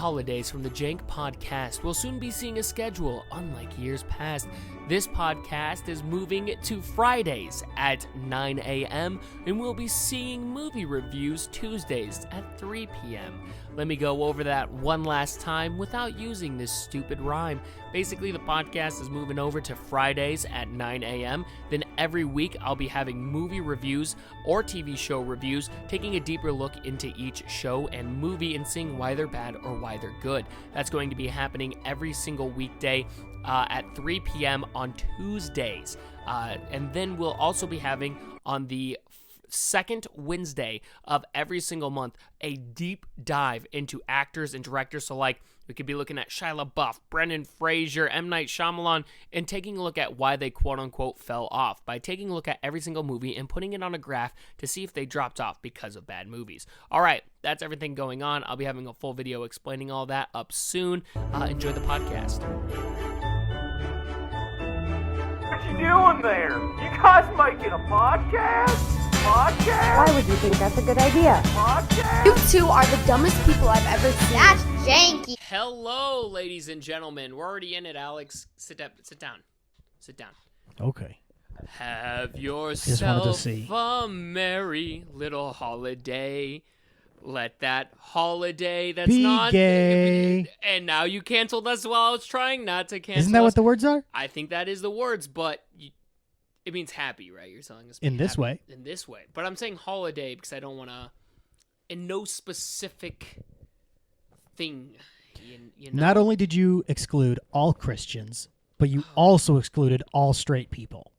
holidays from the Jank podcast. We'll soon be seeing a schedule, unlike years past. This podcast is moving to Fridays at 9 a.m., and we'll be seeing movie reviews Tuesdays at 3 p.m. Let me go over that one last time without using this stupid rhyme. Basically, the podcast is moving over to Fridays at 9 a.m. Then every week, I'll be having movie reviews or TV show reviews, taking a deeper look into each show and movie and seeing why they're bad or why they're good. That's going to be happening every single weekday at 3 p.m. on Tuesdays. And then we'll also be having on the second Wednesday of every single month a deep dive into actors and directors. So like we could be looking at Shia LaBeouf, Brendan Fraser, M. Night Shyamalan, and taking a look at why they quote-unquote fell off by taking a look at every single movie and putting it on a graph to see if they dropped off because of bad movies. All right, that's everything going on. I'll be having a full video explaining all that up soon. Enjoy the podcast. What you doing there? You guys making a podcast? Why would you think that's a good idea? Podcast? You two are the dumbest people I've ever seen. That's janky. Hello, ladies and gentlemen. We're already in it, Alex. Sit down. Okay. Have wanted to yourself see. a merry little holiday. Let that holiday that's Be not gay. And now you canceled us while I was trying not to cancel. Isn't that us. what the words are? I think that is the words, but it means happy, right? You're telling us to be In this happy. way. In this way. But I'm saying holiday because I don't want to, in no specific thing. You know? Not only did you exclude all Christians, but you also excluded all straight people,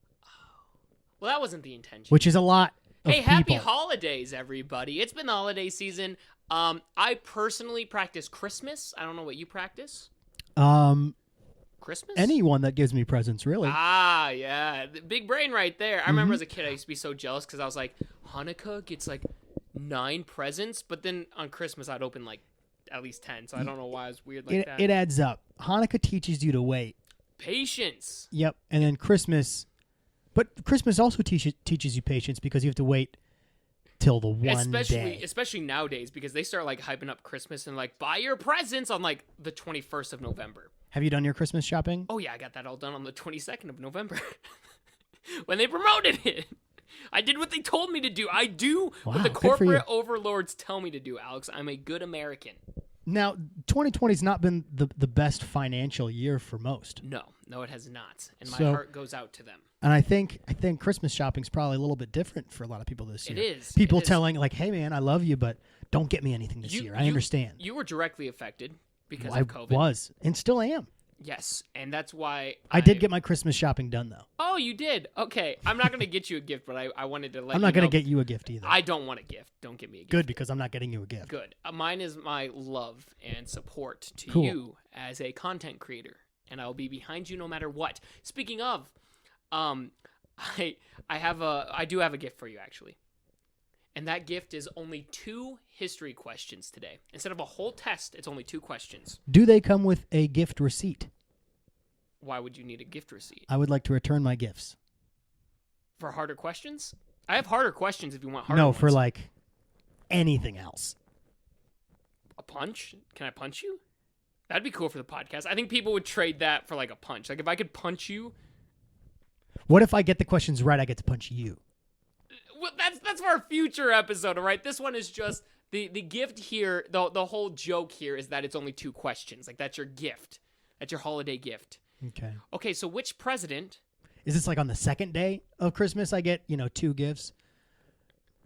Well, that wasn't the intention. which is a lot of Hey, happy people. holidays, everybody. It's been the holiday season. I personally practice Christmas. I don't know what you practice. Christmas? Anyone that gives me presents, really. Ah, yeah. The big brain right there. I remember as a kid, I used to be so jealous because I was like, Hanukkah gets like 9 presents, but then on Christmas, I'd open like at least 10. So I don't know why it's weird like that. It adds up. Hanukkah teaches you to wait. Patience. Yep. And then Christmas. But Christmas also teaches you patience because you have to wait till the one day. Especially nowadays because they start like hyping up Christmas and like buy your presents on like the 21st of November. Have you done your Christmas shopping? Oh, yeah, I got that all done on the 22nd of November when they promoted it. I did what they told me to do. I do what Wow, the good for you. corporate overlords tell me to do, Alex. I'm a good American. Now, 2020's not been the best financial year for most. No, it has not. And my So- heart goes out to them. And I think Christmas shopping's probably a little bit different for a lot of people this year. It is. People It is. telling like, "Hey man, I love you, but don't get me anything this year." I understand. You were directly affected because I of COVID. was and still am. Yes, and that's why I did get my Christmas shopping done though. Oh, you did? Okay. I'm not going to get you a gift, but I wanted to let I'm you not going know. to get you a gift either. I don't want a gift. Don't get me a gift. Good, because I'm not getting you a gift. Good. Mine is my love and support to Cool. you as a content creator, and I'll be behind you no matter what. Speaking of, I do have a gift for you actually, and that gift is only 2 history questions today. Instead of a whole test, it's only 2 questions. Do they come with a gift receipt? Why would you need a gift receipt I would like to return my gifts. for harder questions? I have harder questions if you want harder. No, ones. for like anything else. A punch? Can I punch you? That'd be cool for the podcast. I think people would trade that for like a punch. Like if I could punch you. What if I get the questions right? I get to punch you. Well, that's for a future episode, all right? This one is just the gift here. The whole joke here is that it's only 2 questions. Like that's your gift. That's your holiday gift. Okay. Okay, so which president? Is this like on the second day of Christmas? I get 2 gifts,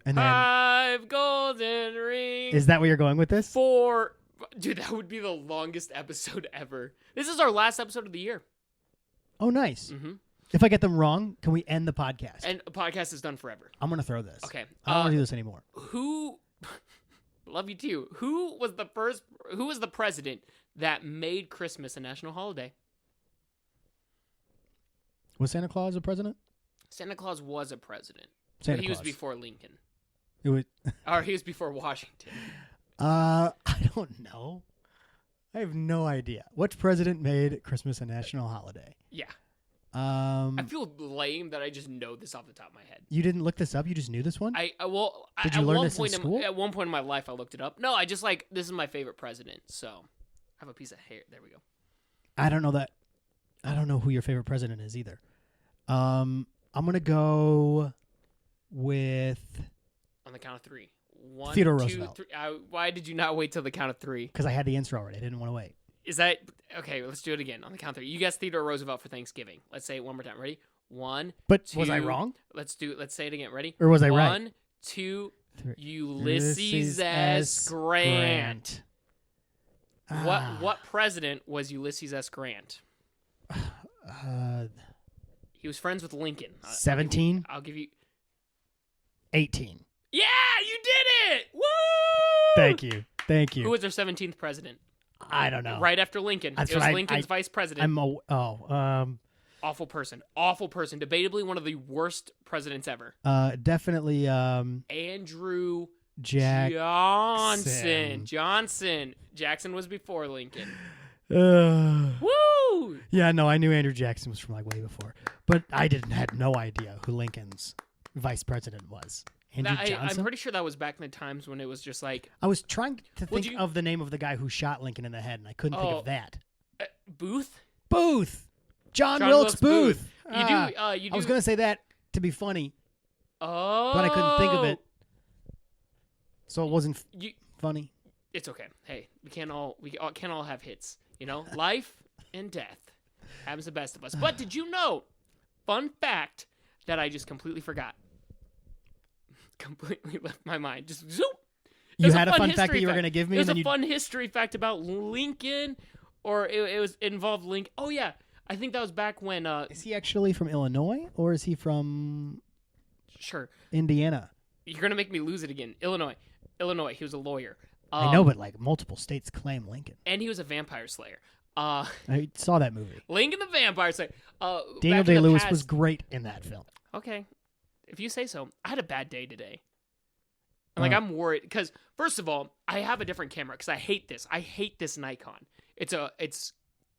and then 5 golden rings. is that where you're going with this? 4. Dude, that would be the longest episode ever. This is our last episode of the year. Oh, nice. Mm-hmm. If I get them wrong, can we end the podcast? And the podcast is done forever. I'm gonna throw this. Okay. I don't want to do this anymore. Who love you too. Who was the president that made Christmas a national holiday? Was Santa Claus a president? Santa Claus was a president. Santa but he was Claus. before Lincoln. It was. Or he was before Washington. I don't know. I have no idea. Which president made Christmas a national holiday? Yeah. I I feel lame that I just know this off the top of my head. You didn't look this up? You just knew this one? Well, Did you at learn one this in point school? At one point in my life, I looked it up. No, I just this is my favorite president. So have a piece of hair. There we go. I don't know that. I don't know who your favorite president is either. I'm gonna go with On the count of 3. 1, Theodore 2, Roosevelt. 3. Why did you not wait till the count of 3? Because I had the answer already. I didn't want to wait. Is that okay? Let's do it again on the count of 3. You guessed Theodore Roosevelt for Thanksgiving. Let's say it one more time. Ready? 1. But 2, was I wrong? Let's say it again. Ready? Or was I right? 1, 2. 3. Ulysses S. Grant. Ah. What president was Ulysses S. Grant? He was friends with Lincoln. 17? I'll give you 18. Yeah, you did it! Woo! Thank you. Who was their 17th president? I don't know. Right after Lincoln. That's it was what Lincoln's vice president. Awful person. Debatably one of the worst presidents ever. Definitely Andrew Jackson. Johnson. Jackson was before Lincoln. Woo! Yeah, no, I knew Andrew Jackson was from like way before, but I had no idea who Lincoln's vice president was. Andrew Johnson. I'm pretty sure that was back in the times when it was just like I was trying to think of the name of the guy who shot Lincoln in the head, and I couldn't think of that. Booth. John Wilkes Booth. You do. I was gonna say that to be funny, Oh. but I couldn't think of it, so it wasn't funny. It's okay. Hey, we can't all have hits. You know, life and death happens to the best of us. But did you know? Fun fact that I just completely forgot. Completely left my mind. Just zoom. You had a fun fact that you were going to give me? It was a fun history fact about Lincoln, or it involved Lincoln. Oh, yeah. I think that was back when... is he actually from Illinois, or is he from... Sure. Indiana? You're going to make me lose it again. Illinois. He was a lawyer. I know, but like multiple states claim Lincoln. And he was a vampire slayer. I saw that movie. Lincoln the Vampire Slayer. Daniel Day-Lewis was great in that film. Okay. If you say so. I had a bad day today. I'm worried because first of all, I have a different camera because I hate this. I hate this Nikon. It's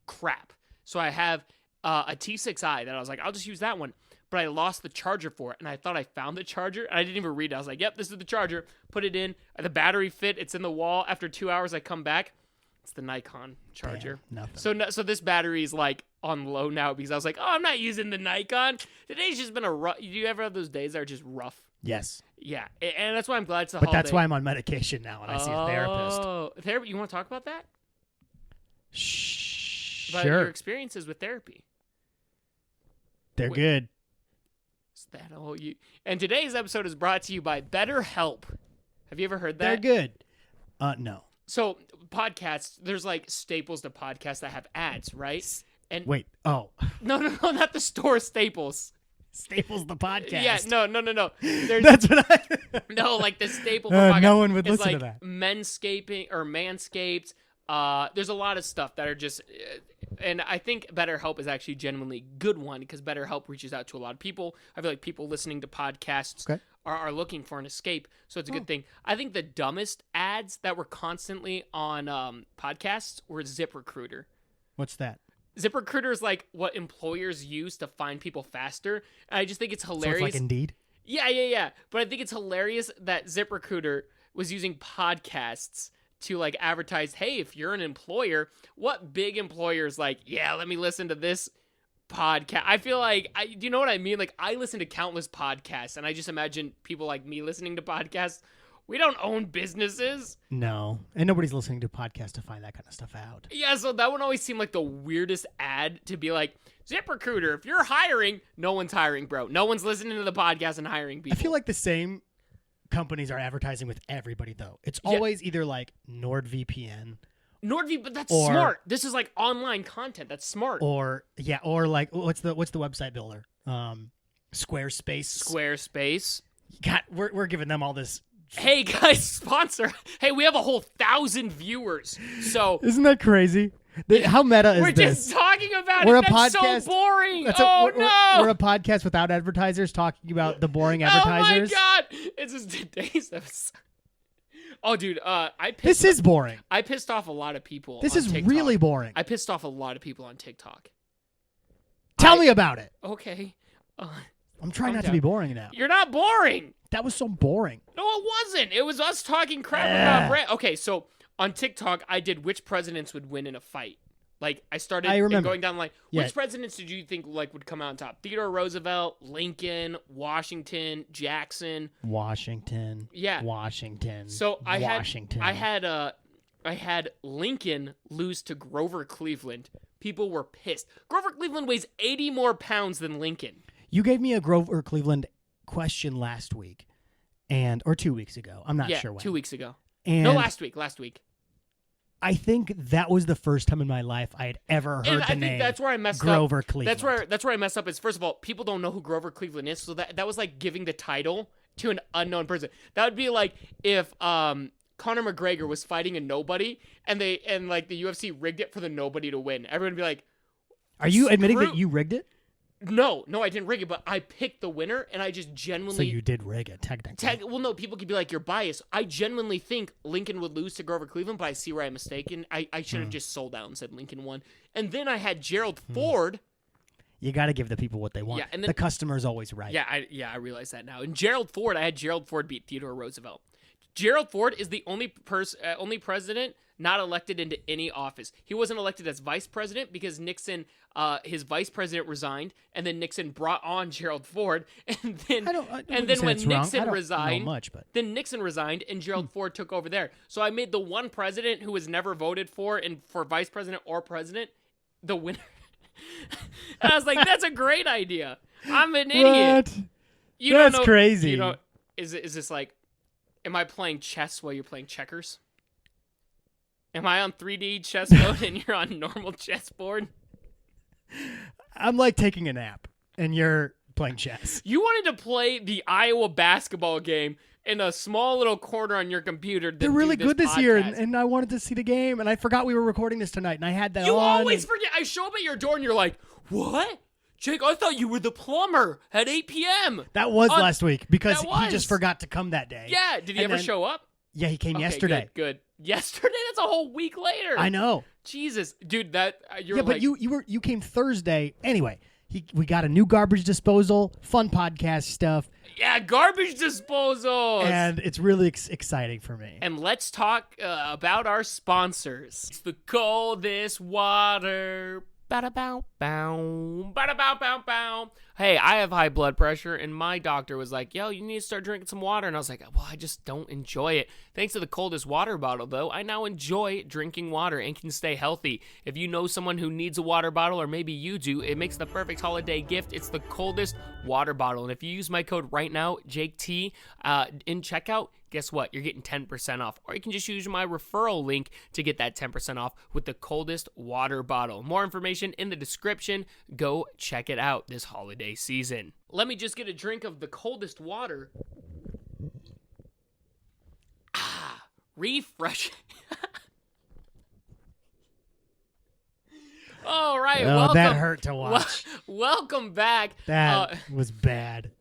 crap. So I have a T6i that I was like, I'll just use that one. But I lost the charger for it, and I thought I found the charger, and I didn't even read it. I was like, yep, this is the charger. Put it in. The battery fit. It's in the wall. After 2 hours, I come back. It's the Nikon charger. Damn, nothing. So this battery is like on low now because I was like, oh, I'm not using the Nikon. Today's just been a rough. Do you ever have those days that are just rough? Yes. Yeah, and that's why I'm glad it's a holiday. holiday. That's why I'm on medication now, and I see a therapist. Oh, therapy. You want to talk about that? Sure. About your experiences with therapy. They're good. Is that all you? And today's episode is brought to you by BetterHelp. Have you ever heard that? They're good. No. So podcasts, there's like staples to podcasts that have ads, right? And wait, no, not the store Staples. Staples the podcast. Yeah, no. That's what I. No, like the staple. For podcast no one would is listen like to that. Manscaping or Manscaped. There's a lot of stuff that are just, and I think BetterHelp is actually a genuinely good one because BetterHelp reaches out to a lot of people. I feel like people listening to podcasts are looking for an escape, so it's a good thing. I think the dumbest ads that were constantly on podcasts were ZipRecruiter. What's that? ZipRecruiter is like what employers use to find people faster, and I just think it's hilarious. So it's like Indeed? Yeah. But I think it's hilarious that ZipRecruiter was using podcasts to like advertise, hey, if you're an employer, what big employers like, yeah, let me listen to this podcast. I feel like, do you know what I mean? Like I listen to countless podcasts and I just imagine people like me listening to podcasts. We don't own businesses. No. And nobody's listening to podcasts to find that kind of stuff out. Yeah, so that one always seemed like the weirdest ad to be like, ZipRecruiter, if you're hiring, no one's hiring, bro. No one's listening to the podcast and hiring people. I feel like the same companies are advertising with everybody though. It's always either like NordVPN, but that's smart. This is like online content. That's smart. Or like what's the website builder? Squarespace. God, we're giving them all this. Hey guys, sponsor. Hey, we have a whole 1,000 viewers. So isn't that crazy? How meta is we're this? We're just talking about we're it. A That's podcast, so boring. No! We're a podcast without advertisers talking about the boring advertisers. Oh my god! It's just today's episode. Oh, dude, this is boring. I pissed off a lot of people. This on is TikTok. really boring. I pissed off a lot of people on TikTok. Tell me about it. Okay. I'm trying not to be boring now. You're not boring. That was so boring. No, it wasn't. It was us talking crap about Brett. Okay, so on TikTok, I did which presidents would win in a fight. Like, I started going down the line. Yeah. Which presidents did you think like would come out on top? Theodore Roosevelt, Lincoln, Washington, Jackson. Washington. Yeah. Washington. So I had had Lincoln lose to Grover Cleveland. People were pissed. Grover Cleveland weighs 80 more pounds than Lincoln. You gave me a Grover Cleveland question last week, or 2 weeks ago. I'm not sure when. 2 weeks ago. And No, last week. I think that was the first time in my life I had ever heard the name. That's where I messed Grover up. Cleveland. That's where I messed up. Is first of all, people don't know who Grover Cleveland is, so that was like giving the title to an unknown person. That would be like if Conor McGregor was fighting a nobody, and the UFC rigged it for the nobody to win. Everyone would be like, "Are you admitting that you rigged it?" No, I didn't rig it, but I picked the winner, and I just genuinely... So you did rig it, technically. Well, no, people could be like, you're biased. I genuinely think Lincoln would lose to Grover Cleveland, but I see where I'm mistaken. I should have just sold out and said Lincoln won. And then I had Gerald Ford. You got to give the people what they want. Yeah, and then, the customer's always right. Yeah, I realize that now. And Gerald Ford, I had Gerald Ford beat Theodore Roosevelt. Gerald Ford is the only president not elected into any office. He wasn't elected as vice president because Nixon, his vice president resigned, and then Nixon brought on Gerald Ford, and then when Nixon resigned, then Nixon resigned, and Gerald Ford took over there. So I made the one president who was never voted for vice president or president the winner. And I was like, that's a great idea. I'm an idiot. That's crazy. Is this like, am I playing chess while you're playing checkers? Am I on 3D chess mode and you're on normal chessboard? I'm like taking a nap and you're playing chess. You wanted to play the Iowa basketball game in a small little corner on your computer. They're really good this year, and I wanted to see the game, and I forgot we were recording this tonight, and I had that on. You always forget. I show up at your door, and you're like, what? Jake, I thought you were the plumber at 8 p.m. That was last week because he just forgot to come that day. Yeah. Did he ever show up? Yeah, he came yesterday. Good. Yesterday? That's a whole week later. I know. Jesus, dude, but you came Thursday. Anyway, we got a new garbage disposal, fun podcast stuff. Yeah, garbage disposal. And it's really exciting for me. And let's talk about our sponsors. It's the coldest water. Ba-da-bow-bow. Ba-da-bow-bow-bow. Hey, I have high blood pressure, and my doctor was like, yo, you need to start drinking some water. And I was like, well, I just don't enjoy it. Thanks to the coldest water bottle, though, I now enjoy drinking water and can stay healthy. If you know someone who needs a water bottle, or maybe you do, it makes the perfect holiday gift. It's the coldest water bottle. And if you use my code right now, Jake T, in checkout, guess what? You're getting 10% off. Or you can just use my referral link to get that 10% off with the coldest water bottle. More information in the description. Go check it out this holiday season. Let me just get a drink of the coldest water. Refreshing. All right, welcome. That hurt to watch. Welcome back. That was bad.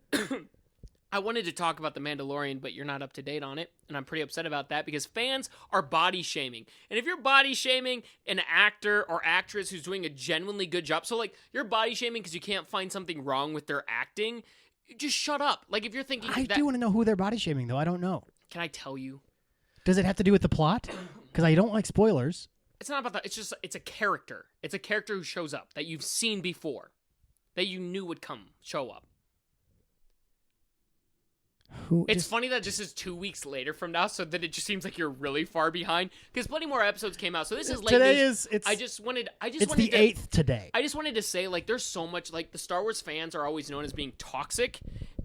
I wanted to talk about The Mandalorian, but you're not up to date on it, and I'm pretty upset about that because fans are body shaming. And if you're body shaming an actor or actress who's doing a genuinely good job, so like you're body shaming because you can't find something wrong with their acting, just shut up. Like if you're thinking I do want to know who they're body shaming, though. I don't know. Can I tell you? Does it have to do with the plot? Because I don't like spoilers. It's not about that. It's a character. It's a character who shows up that you've seen before, that you knew would show up. It's funny that this is 2 weeks later from now, so that it just seems like you're really far behind. Because plenty more episodes came out, so this is late news. It's the 8th today. I just wanted to say, like, there's so much, like, the Star Wars fans are always known as being toxic,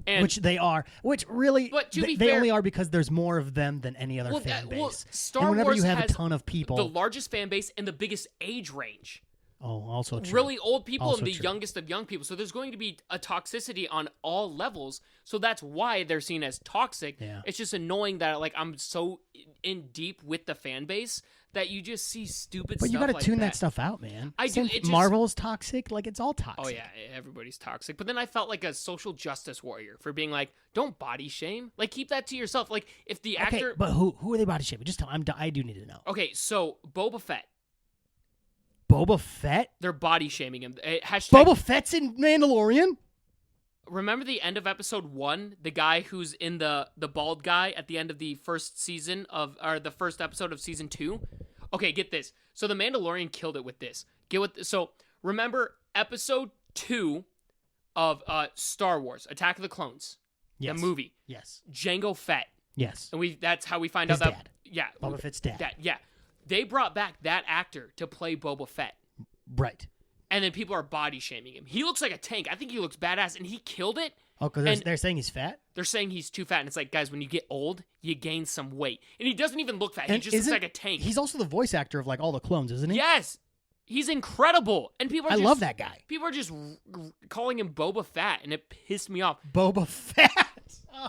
and which they are. Which really, but to be they fair, only are because there's more of them than any other fan base. Well, Star and whenever Wars you have has a ton of people, the largest fan base and the biggest age range. Oh, also true. Really old people also and the true. youngest of young people. So there's going to be a toxicity on all levels. So that's why they're seen as toxic. Yeah. It's just annoying that like I'm so in deep with the fan base that you just see stupid but stuff. You got to like tune that stuff out, man. I do. Marvel's toxic. Like it's all toxic. Oh yeah, everybody's toxic. But then I felt like a social justice warrior for being like, don't body shame. Like keep that to yourself. Like if the actor. Okay, but who are they body shaming? Just tell. I do need to know. Okay, so Boba Fett. Boba Fett? They're body shaming him. Boba Fett's in Mandalorian? remember the end of episode 1, the guy who's in the bald guy at the end of the first season or the first episode of season 2? Okay, get this. So the Mandalorian killed it with this. So remember episode 2 of Star Wars, Attack of the Clones, Yes. the movie. Yes. Jango Fett. Yes. And that's how we find His out that dad. yeah, Boba Fett's dad. yeah. They brought back that actor to play Boba Fett. Right. And then people are body shaming him. He looks like a tank. I think he looks badass, and he killed it. Oh, because they're saying he's fat? They're saying he's too fat, and it's like, guys, when you get old, you gain some weight. And he doesn't even look fat. He just looks like a tank. He's also the voice actor of like all the clones, isn't he? Yes. He's incredible. And people are love that guy. People are just calling him Boba Fett, and it pissed me off. Boba Fett.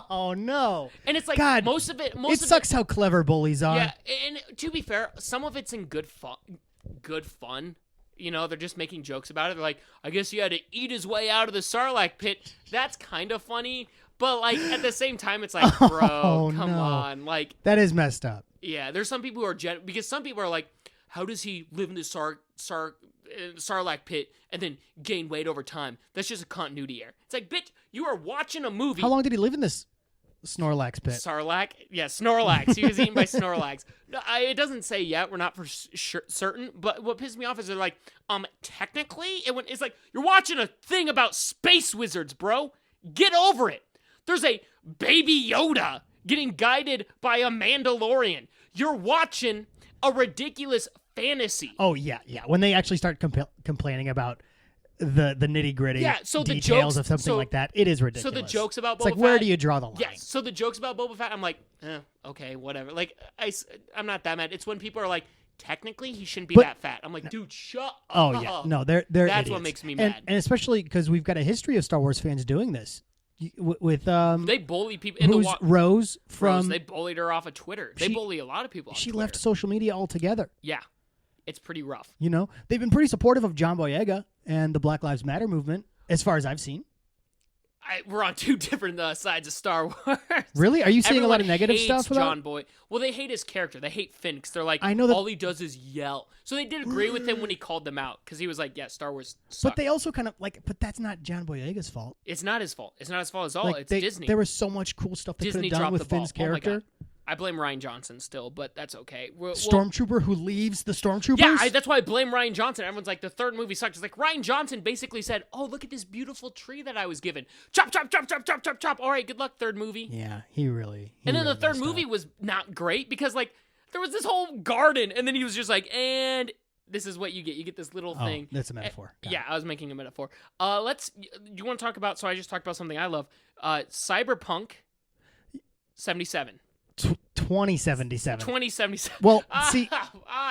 Oh no. And it's like God, most of it sucks how clever bullies are. Yeah, and to be fair, some of it's in good fun. You know, they're just making jokes about it. They're like, I guess he had to eat his way out of the Sarlacc pit. That's kind of funny. But, like, at the same time, it's like, bro, come on. Like, that is messed up. Yeah, there's some people who are because some people are like, how does he live in the Sarlacc pit and then gain weight over time? That's just a continuity error. It's like, bitch, you are watching a movie. How long did he live in this Snorlax pit? Sarlacc? Yeah, Snorlax. He was eaten by Snorlax. No, it doesn't say yet. We're not for certain. But what pisses me off is they're like, technically, it's like, you're watching a thing about space wizards, bro. Get over it. There's a baby Yoda getting guided by a Mandalorian. You're watching a ridiculous fantasy. Oh, yeah. When they actually start complaining about the nitty-gritty details of something like that, it is ridiculous. So the jokes about Boba It's like, Fett, where do you draw the line? Yeah, so the jokes about Boba Fett, I'm like, okay, whatever. Like, I'm not that mad. It's when people are like, technically, he shouldn't be that fat. I'm like, dude, shut up. Oh, yeah. No, they're That's idiots. what makes me mad. And especially because we've got a history of Star Wars fans doing this. With they bully people. Rose from Rose, they bullied her off of Twitter. They bully a lot of people. She Twitter. left social media altogether. Yeah, it's pretty rough. You know, they've been pretty supportive of John Boyega and the Black Lives Matter movement, as far as I've seen. We're on two different sides of Star Wars. Really? Are you seeing Everyone a lot of negative hates stuff about John Boy? Well, they hate his character. They hate Finn because they're like, I know that all he does is yell. So they did agree with him when he called them out because he was like, yeah, Star Wars sucks. But they also kind of but that's not John Boyega's fault. It's not his fault. It's not his fault at all. Like, It's Disney. There was so much cool stuff they could Disney have done dropped with the ball. Finn's Oh my character. God. I blame Ryan Johnson still, but that's okay. Stormtrooper who leaves the Stormtroopers? Yeah, that's why I blame Ryan Johnson. Everyone's like, the third movie sucked. It's like, Ryan Johnson basically said, oh, look at this beautiful tree that I was given. Chop, chop, chop, chop, chop, chop, chop. All right, good luck, third movie. Yeah, he really And then really the third messed movie up. was not great because, like, there was this whole garden, and then he was just like, and this is what you get. You get this little thing. That's a metaphor. Got Yeah, I was making a metaphor. You want to talk about, so I just talked about something I love. Cyberpunk 77. 2077. 2077. Well, see,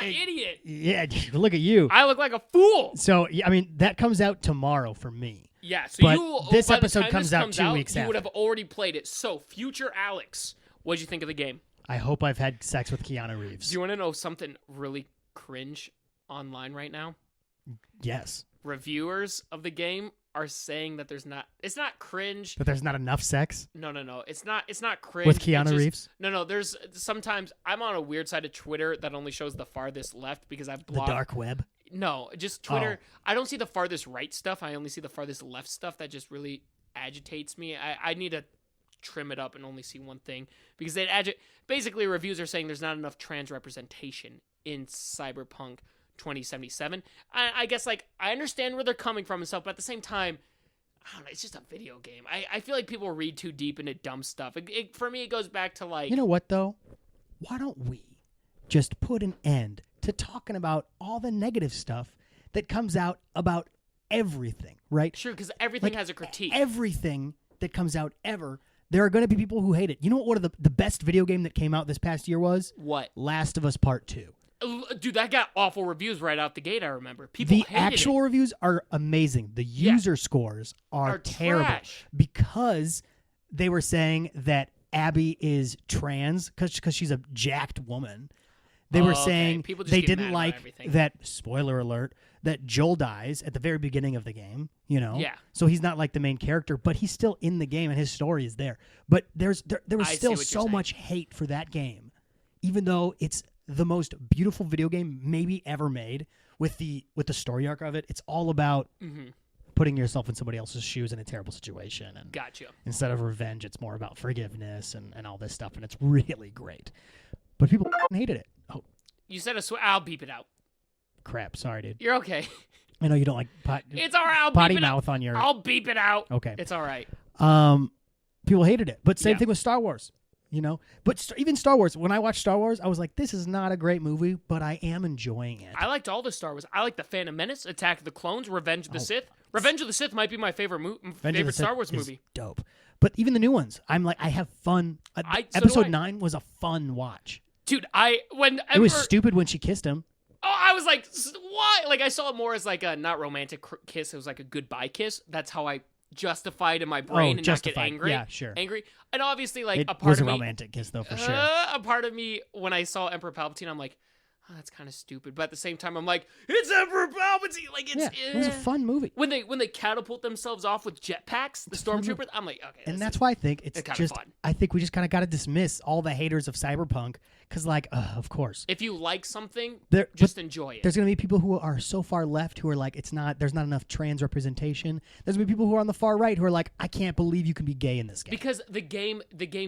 idiot. Yeah, look at you. I look like a fool. So, I mean, that comes out tomorrow for me. Yeah, so But this by the episode time comes this out 2 weeks you would after. have already played it. So, future Alex, what'd you think of the game? I hope I've had sex with Keanu Reeves. Do you want to know something really cringe online right now? Yes. Reviewers of the game are saying that it's not cringe. But there's not enough sex No. It's not cringe. with It's Keanu just- Reeves? No, there's sometimes I'm on a weird side of Twitter that only shows the farthest left because I've The blocked. dark web? No, just Twitter. Oh. I don't see the farthest right stuff. I only see the farthest left stuff that just really agitates me. I need to trim it up and only see one thing because basically reviews are saying there's not enough trans representation in Cyberpunk 2077. I guess, like, I understand where they're coming from and stuff, but at the same time, I don't know, it's just a video game. I feel like people read too deep into dumb stuff. For me, it goes back to, like... You know what, though? Why don't we just put an end to talking about all the negative stuff that comes out about everything, right? Sure, because everything has a critique. Everything that comes out ever, there are going to be people who hate it. You know what one of the best video game that came out this past year was? What? Last of Us Part 2. Dude, that got awful reviews right out the gate, I remember. People The hated actual it. reviews are amazing. The user scores are terrible trash. because they were saying that Abby is trans because she's a jacked woman. They were okay. saying People just they get didn't mad about like everything. that, spoiler alert, that Joel dies at the very beginning of the game, you know? Yeah. So he's not like the main character, but he's still in the game and his story is there. But there was I see still what you're so saying. much hate for that game, even though it's the most beautiful video game maybe ever made with the story arc of it. It's all about putting yourself in somebody else's shoes in a terrible situation. And Gotcha. instead of revenge, it's more about forgiveness and all this stuff, and it's really great. But people hated it. Oh, You said a I'll beep it out. crap. Sorry, dude. You're okay. I know you don't like It's all right. I'll potty beep it mouth out. on your... I'll beep it out. Okay. It's all right. People hated it. But same Yeah. thing with Star Wars, you know? But even Star Wars, when I watched Star Wars, I was like, this is not a great movie, but I am enjoying it. I liked all the Star Wars. I like The Phantom Menace, Attack of the Clones, Revenge of the Sith. Revenge of the Sith might be my favorite Revenge of the Star Sith Wars is movie. dope. But even the new ones, I'm like, I have fun. So do Episode I. 9 was a fun watch. Dude, It was stupid when she kissed him. Oh, I was like, why? Like, I saw it more as like a not romantic kiss. It was like a goodbye kiss. That's how I justified in my brain and not get angry. Yeah, sure. Angry. And obviously, like, It a part was of a me. romantic kiss, though, for sure. A part of me, when I saw Emperor Palpatine, I'm like, oh, that's kind of stupid. But at the same time, I'm like, it's Emperor Palpatine. Like, it's It was a fun movie. when they catapult themselves off with jetpacks, the stormtroopers. I'm like, okay, And that's why I think it's kinda just, fun. I think we just kind of got to dismiss all the haters of Cyberpunk because, like, of course. if you like something, There- just but enjoy it. There's going to be people who are so far left who are like, there's not enough trans representation. There's going to be people who are on the far right who are like, I can't believe you can be gay in this game. Because the game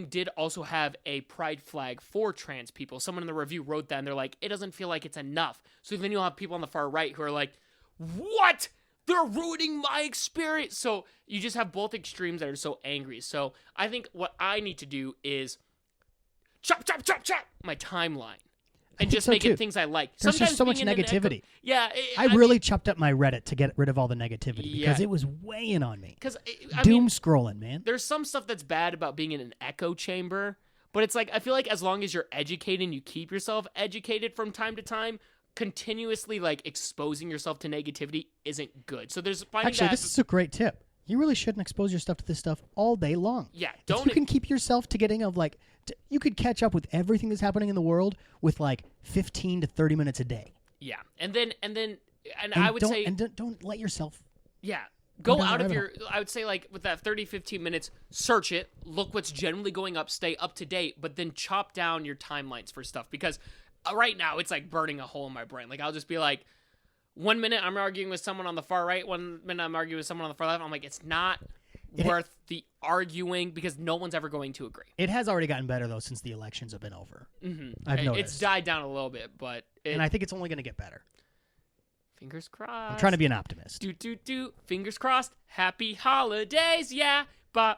did also have a pride flag for trans people. Someone in the review wrote that, and they're like, it doesn't feel like it's enough. So then you'll have people on the far right who are like, what? They're ruining my experience. So you just have both extremes that are so angry. So I think what I need to do is chop my timeline. And just so, make too. it things I like. There's just Sometimes so much being in an negativity. yeah. I really chopped up my Reddit to get rid of all the negativity because Yeah. it was weighing on me. Because Doom scrolling, man. there's some stuff that's bad about being in an echo chamber, but it's like I feel like as long as you're educated and you keep yourself educated from time to time, continuously like exposing yourself to negativity isn't good. So there's finding Actually, that this is a great tip. You really shouldn't expose yourself to this stuff all day long. yeah, If don't you can keep yourself to getting of like, you could catch up with everything that's happening in the world with like 15 to 30 minutes a day. yeah, and then And I would don't, say and don't let yourself. yeah. Go Go down out the of rabbit your, I would say like with that 30, 15 minutes, search it, look what's generally going up, stay up to date, but then chop down your timelines for stuff because right now it's like burning a hole in my brain. Like I'll just be like, 1 minute I'm arguing with someone on the far right, 1 minute I'm arguing with someone on the far left. I'm like, it's not worth the arguing because no one's ever going to agree. It has already gotten better though since the elections have been over. I've noticed. It's died down a little bit, but and I think it's only going to get better. fingers crossed. I'm trying to be an optimist. Do. Fingers crossed. Happy holidays, yeah. Ba.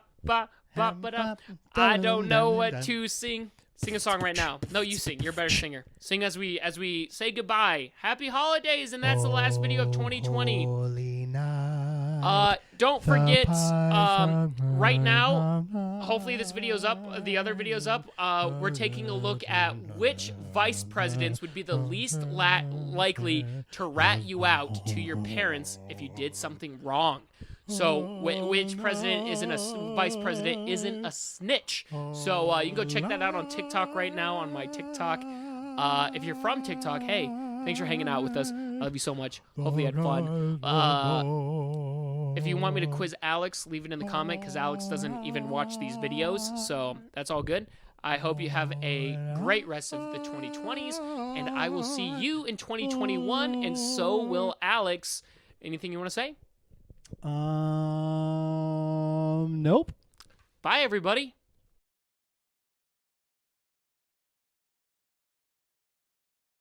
I don't know what to sing. Sing a song right now. No, you sing. You're a better singer. Sing as we say goodbye. Happy holidays, and that's the last video of 2020. Holy night, Don't forget, right now, hopefully this video's up, the other video's up, we're taking a look at which vice presidents would be the least likely to rat you out to your parents if you did something wrong. So, which president isn't a vice president isn't a snitch. So, you can go check that out on TikTok right now on my TikTok. If you're from TikTok, hey, thanks for hanging out with us. I love you so much. Hopefully you had fun. If you want me to quiz Alex, leave it in the comment because Alex doesn't even watch these videos. So, that's all good. I hope you have a great rest of the 2020s. And I will see you in 2021. And so will Alex. Anything you want to say? Nope. Bye, everybody.